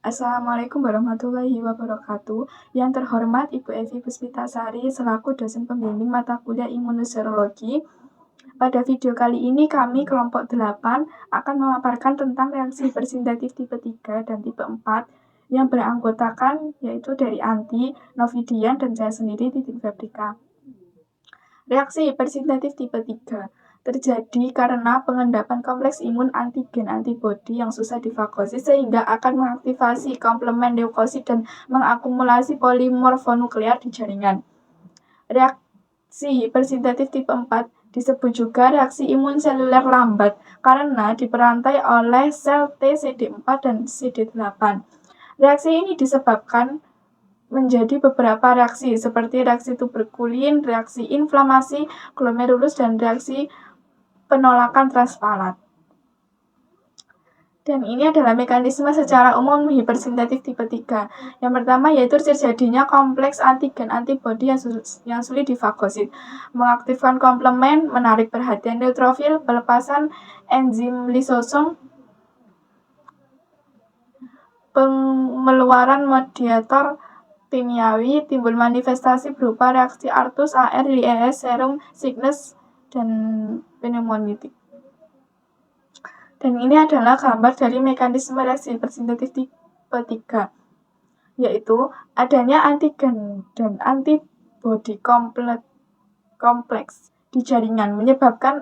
Assalamualaikum warahmatullahi wabarakatuh. Yang terhormat Ibu Evi Puspitasari selaku dosen pembimbing mata kuliah imunoserologi. Pada video kali ini kami kelompok 8 akan memaparkan tentang reaksi hipersintetif tipe 3 dan tipe 4 yang beranggotakan yaitu dari Anti, Novidian, dan saya sendiri Titin Fabrika. Reaksi hipersintetif tipe 3 terjadi karena pengendapan kompleks imun antigen antibodi yang susah difagosis sehingga akan mengaktifasi komplement leukosit dan mengakumulasi polimorfonuklear di jaringan. Reaksi hipersintetif tipe 4 disebut juga reaksi imun seluler lambat karena diperantai oleh sel T, CD4, dan CD8. Reaksi ini disebabkan menjadi beberapa reaksi seperti reaksi tuberkulin, reaksi inflamasi glomerulus, dan reaksi penolakan transparat. Dan ini adalah mekanisme secara umum hipersintetif tipe 3. Yang pertama yaitu terjadinya kompleks antigen antibodi yang sulit difagosit, mengaktifkan komplement, menarik perhatian neutrofil, pelepasan enzim lisosom, pengeluaran mediator kimiawi, timbul manifestasi berupa reaksi Artus, AR, IES, serum, sickness, dan pneumonitis. Dan ini adalah gambar dari mekanisme reaksi hipersintetif tipe 3, yaitu adanya antigen dan antibodi kompleks di jaringan menyebabkan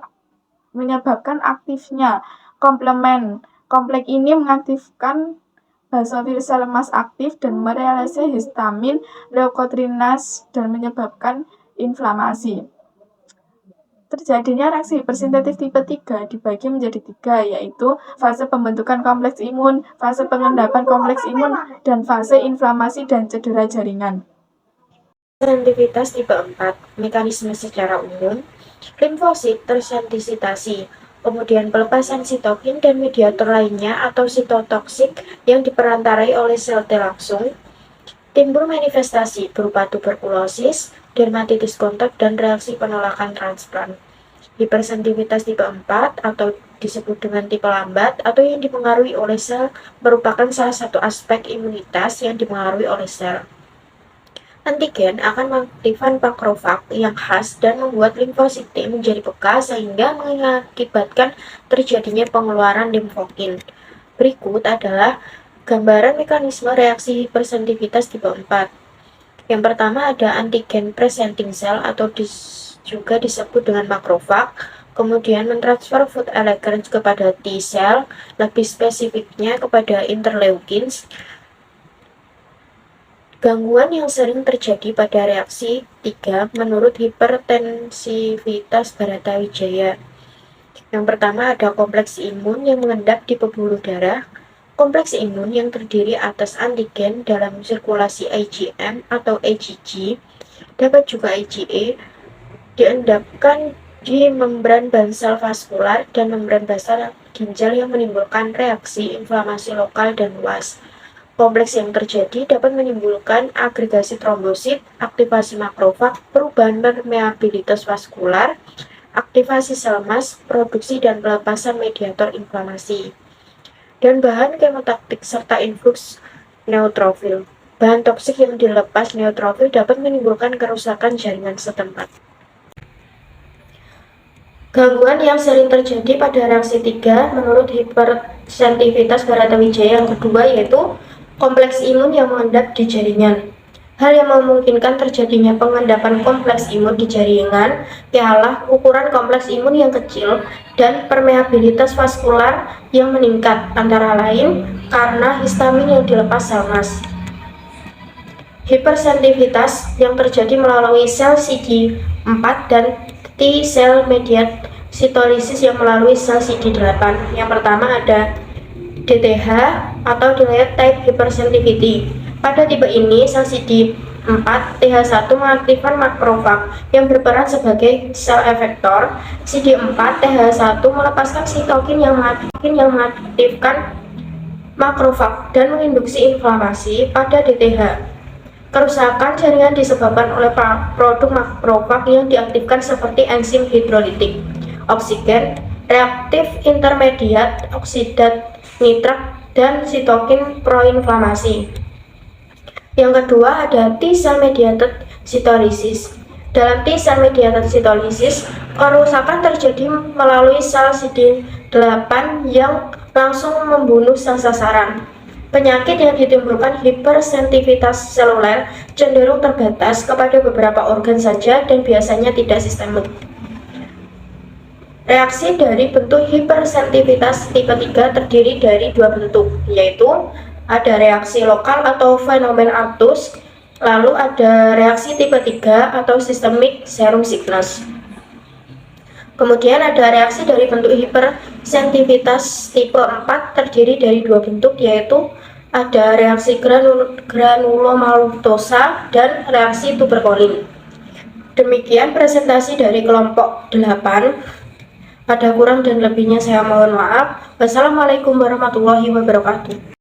aktifnya komplement. Kompleks ini mengaktifkan basofil sel emas aktif dan merealisasi histamin leukotrinase dan menyebabkan inflamasi. Terjadinya reaksi hipersintetif tipe 3 dibagi menjadi 3, yaitu fase pembentukan kompleks imun, fase pengendapan kompleks imun, dan fase inflamasi dan cedera jaringan. Sensitivitas tipe 4, mekanisme secara umum, limfosit tersensitisasi, kemudian pelepasan sitokin dan mediator lainnya atau sitotoksik yang diperantarai oleh sel T langsung, timbul manifestasi berupa tuberkulosis, dermatitis kontak, dan reaksi penolakan transplant. Hipersensitivitas tipe 4 atau disebut dengan tipe lambat atau yang dipengaruhi oleh sel merupakan salah satu aspek imunitas yang dipengaruhi oleh sel. Antigen akan mengaktifkan makrofag yang khas dan membuat limfosit T menjadi peka sehingga mengakibatkan terjadinya pengeluaran limfokin. Berikut adalah gambaran mekanisme reaksi hipersensitivitas tipe 4. Yang pertama ada antigen presenting cell atau juga disebut dengan makrofag, kemudian mentransfer food elegans kepada T cell, lebih spesifiknya kepada interleukins. Gangguan yang sering terjadi pada reaksi 3 menurut hipertensivitas Baratawijaya. Yang pertama ada kompleks imun yang mengendap di pembuluh darah. Kompleks imun yang terdiri atas antigen dalam sirkulasi IgM atau IgG, dapat juga IgE, diendapkan di membran basal vaskular dan membran basal ginjal yang menimbulkan reaksi inflamasi lokal dan luas. Kompleks yang terjadi dapat menimbulkan agregasi trombosit, aktivasi makrofag, perubahan permeabilitas vaskular, aktivasi sel emas, produksi dan pelepasan mediator inflamasi, dan bahan kemotaktik serta influx neutrofil. Bahan toksik yang dilepas neutrofil dapat menimbulkan kerusakan jaringan setempat. Gangguan yang sering terjadi pada reaksi 3 menurut hipersensitivitas Baratawijaya yang kedua yaitu kompleks imun yang mengendap di jaringan. Hal yang memungkinkan terjadinya pengendapan kompleks imun di jaringan ialah ukuran kompleks imun yang kecil dan permeabilitas vaskular yang meningkat, antara lain karena histamin yang dilepas sel emas. Hipersensitivitas yang terjadi melalui sel CD4 dan T cell mediated cytolysis yang melalui sel CD8. Yang pertama ada DTH atau delayed type hypersensitivity. Pada tipe ini, sel CD4 TH1 mengaktifkan makrofag yang berperan sebagai sel efektor. CD4 TH1 melepaskan sitokin yang mengaktifkan makrofag dan menginduksi inflamasi pada DTH. Kerusakan jaringan disebabkan oleh produk makrofag yang diaktifkan seperti enzim hidrolitik, oksigen, reaktif intermediat, oksidat nitrat, dan sitokin proinflamasi. Yang kedua ada T cell mediated cytolysis. Dalam T cell mediated cytolysis, kerusakan terjadi melalui sel CD8 yang langsung membunuh sel sasaran. Penyakit yang ditimbulkan hipersensitivitas seluler cenderung terbatas kepada beberapa organ saja dan biasanya tidak sistemik. Reaksi dari bentuk hipersensitivitas tipe 3 terdiri dari dua bentuk, yaitu ada reaksi lokal atau fenomen artus, lalu ada reaksi tipe 3 atau systemic serum sickness. Kemudian ada reaksi dari bentuk hipersensitivitas tipe 4 terdiri dari dua bentuk, yaitu ada reaksi granulomatosa dan reaksi tuberkulin. Demikian presentasi dari kelompok 8. Ada kurang dan lebihnya saya mohon maaf. Wassalamualaikum warahmatullahi wabarakatuh.